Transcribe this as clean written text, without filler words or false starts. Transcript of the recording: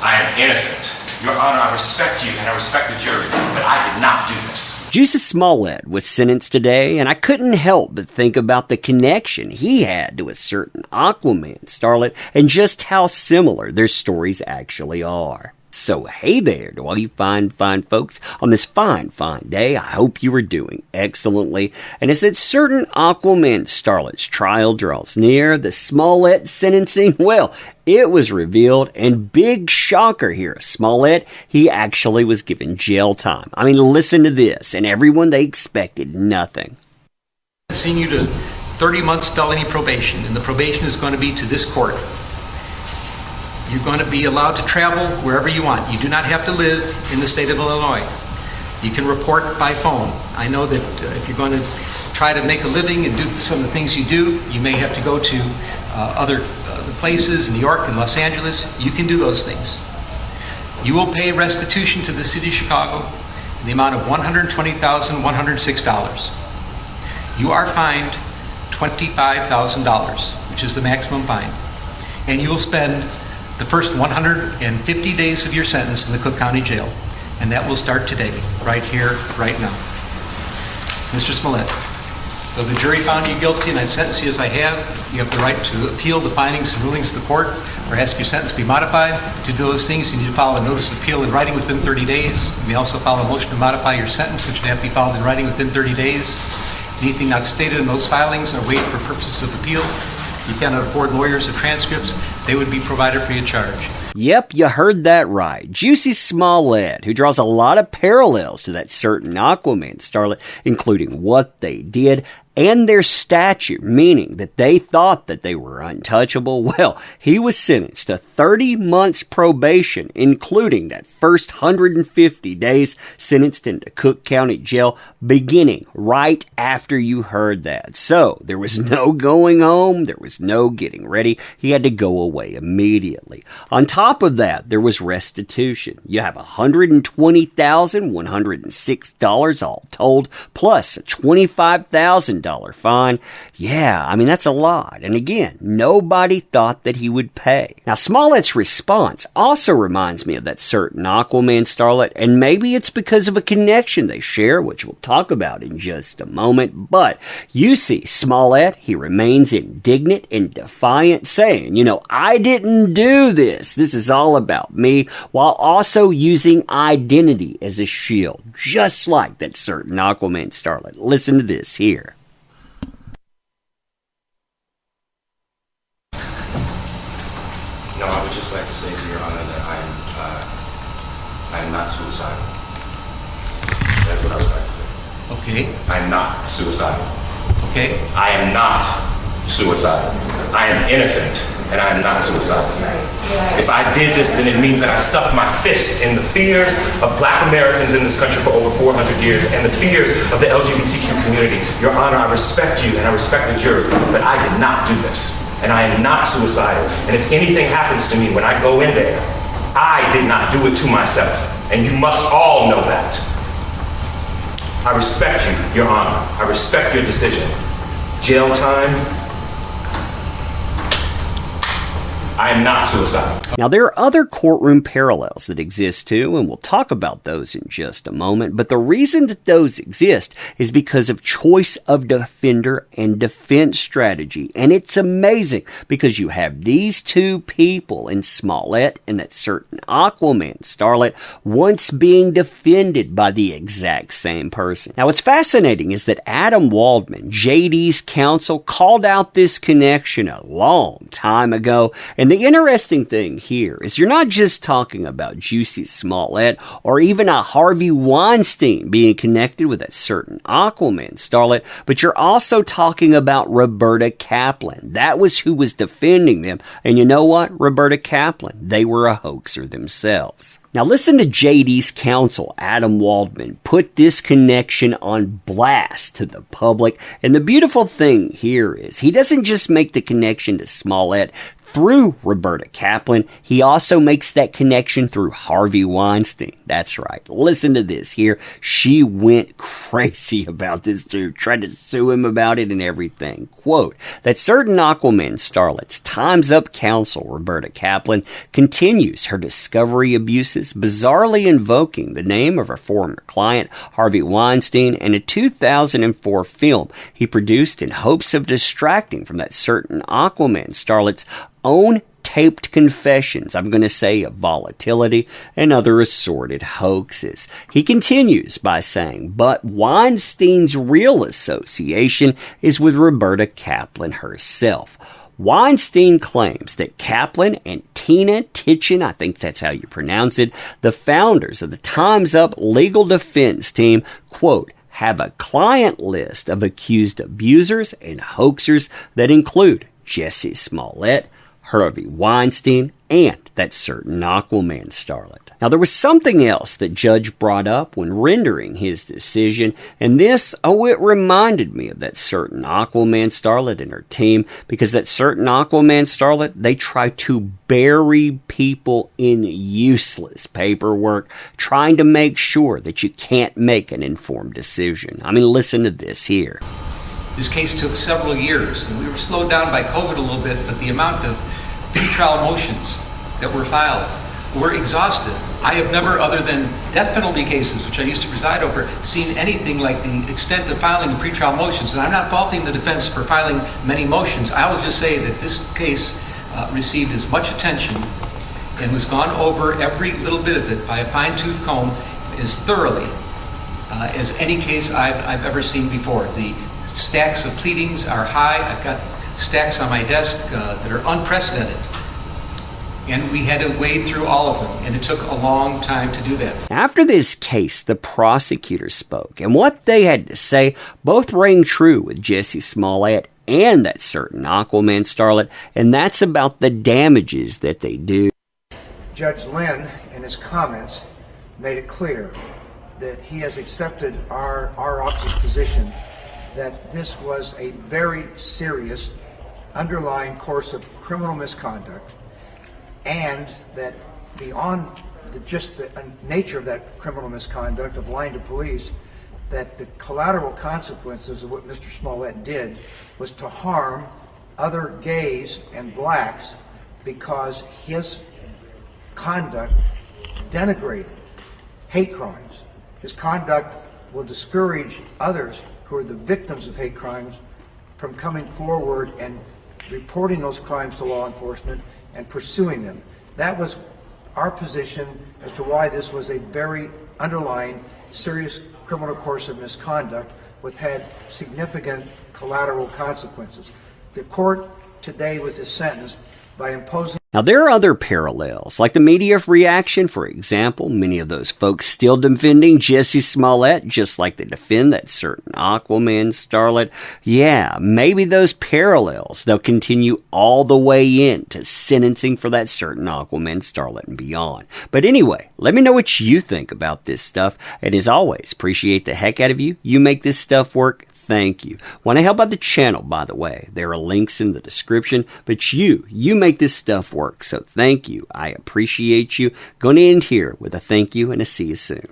I am innocent. Your Honor, I respect you and I respect the jury, but I did not do this. Jussie Smollett was sentenced today, and I couldn't help but think about the connection he had to a certain Aquaman starlet and just how similar their stories actually are. So hey there to all you fine folks on this fine day. I hope you are doing excellently. And as that certain Aquaman starlet's trial draws near, the Smollett sentencing, well, it was revealed, and big shocker here, Smollett, he actually was given jail time. I mean, listen to this, and everyone, they expected nothing. Seeing you to 30 months felony probation, and the probation is going to be to this court. You're going to be allowed to travel wherever you want. You do not have to live in the state of Illinois. You can report by phone. I know that if you're going to try to make a living and do some of the things you do, you may have to go to other places, New York and Los Angeles. You can do those things. You will pay restitution to the city of Chicago in the amount of $120,106. You are fined $25,000, which is the maximum fine. And you will spend the first 150 days of your sentence in the Cook County Jail. And that will start today, right here, right now. Mr. Smollett, though the jury found you guilty and I've sentenced you as I have, you have the right to appeal the findings and rulings of the court or ask your sentence be modified. To do those things, you need to file a notice of appeal in writing within 30 days. You may also file a motion to modify your sentence, which would have to be filed in writing within 30 days. Anything not stated in those filings are waived for purposes of appeal. You cannot afford lawyers or transcripts. They would be provided free of charge. Yep, you heard that right. Jussie Smollett, who draws a lot of parallels to that certain Aquaman starlet, including what they did and their statute, meaning that they thought that they were untouchable. Well, he was sentenced to 30 months probation, including that first 150 days sentenced into Cook County Jail, beginning right after you heard that. So, there was no going home, there was no getting ready, he had to go away immediately. On top of that, there was restitution. You have $120,106 all told, plus a $25,000 fine. Yeah, I mean, that's a lot. And again, nobody thought that he would pay. Now, Smollett's response also reminds me of that certain Aquaman starlet, and maybe it's because of a connection they share, which we'll talk about in just a moment. But you see, Smollett, he remains indignant and defiant, saying, I didn't do this. This is all about me, while also using identity as a shield, just like that certain Aquaman starlet. Listen to this here. No, I would just like to say to Your Honor that I am not suicidal. That's what I would like to say. Okay. I am not suicidal. Okay. I am not suicidal. I am innocent, and I am not suicidal. If I did this, then it means that I stuck my fist in the fears of Black Americans in this country for over 400 years and the fears of the LGBTQ community. Your Honor, I respect you and I respect the jury, but I did not do this. And I am not suicidal. And if anything happens to me when I go in there, I did not do it to myself. And you must all know that. I respect you, Your Honor. I respect your decision. Jail time. I am not suicidal. Now, there are other courtroom parallels that exist too, and we'll talk about those in just a moment. But the reason that those exist is because of choice of defender and defense strategy. And it's amazing because you have these two people in Smollett and that certain Aquaman starlet once being defended by the exact same person. Now, what's fascinating is that Adam Waldman, JD's counsel, called out this connection a long time ago. And the interesting thing here is you're not just talking about Jussie Smollett or even a Harvey Weinstein being connected with that certain Aquaman starlet, but you're also talking about Roberta Kaplan. That was who was defending them. And you know what? Roberta Kaplan, they were a hoaxer themselves. Now listen to JD's counsel, Adam Waldman, put this connection on blast to the public. And the beautiful thing here is he doesn't just make the connection to Smollett through Roberta Kaplan, he also makes that connection through Harvey Weinstein. That's right. Listen to this here. She went crazy about this dude, tried to sue him about it and everything. Quote, that certain Aquaman starlet's Time's Up counsel, Roberta Kaplan, continues her discovery abuses, bizarrely invoking the name of her former client, Harvey Weinstein, and a 2004 film he produced in hopes of distracting from that certain Aquaman starlet's own taped confessions, I'm going to say, of volatility and other assorted hoaxes. He continues by saying, but Weinstein's real association is with Roberta Kaplan herself. Weinstein claims that Kaplan and Tina Titchen, I think that's how you pronounce it, the founders of the Time's Up legal defense team, quote, have a client list of accused abusers and hoaxers that include Jussie Smollett, Harvey Weinstein, and that certain Aquaman starlet. Now, there was something else that Judge brought up when rendering his decision, and this, it reminded me of that certain Aquaman starlet and her team, because that certain Aquaman starlet, they try to bury people in useless paperwork, trying to make sure that you can't make an informed decision. I mean, listen to this here. This case took several years, and we were slowed down by COVID a little bit, but the amount of pretrial motions that were filed were exhaustive. I have never, other than death penalty cases, which I used to preside over, seen anything like the extent of filing of pretrial motions. And I'm not faulting the defense for filing many motions. I will just say that this case received as much attention and was gone over every little bit of it by a fine-tooth comb as thoroughly as any case I've ever seen before. The stacks of pleadings are high. I've got stacks on my desk that are unprecedented. And we had to wade through all of them, and it took a long time to do that. After this case, the prosecutor spoke, and what they had to say both rang true with Jussie Smollett and that certain Aquaman starlet, and that's about the damages that they do. Judge Lynn, in his comments, made it clear that he has accepted our office's position that this was a very serious underlying course of criminal misconduct, and that beyond just the nature of that criminal misconduct of lying to police, that the collateral consequences of what Mr. Smollett did was to harm other gays and blacks because his conduct denigrated hate crimes. His conduct will discourage others who are the victims of hate crimes from coming forward and reporting those crimes to law enforcement and pursuing them. That was our position as to why this was a very underlying serious criminal course of misconduct which had significant collateral consequences. The court today, with this sentence, by imposing... Now, there are other parallels, like the media reaction, for example. Many of those folks still defending Jussie Smollett, just like they defend that certain Aquaman starlet. Yeah, maybe those parallels, they'll continue all the way into sentencing for that certain Aquaman starlet and beyond. But anyway, let me know what you think about this stuff. And as always, appreciate the heck out of you. You make this stuff work. Thank you. Want to help out the channel, by the way. There are links in the description, but you make this stuff work. So thank you. I appreciate you. Going to end here with a thank you and a see you soon.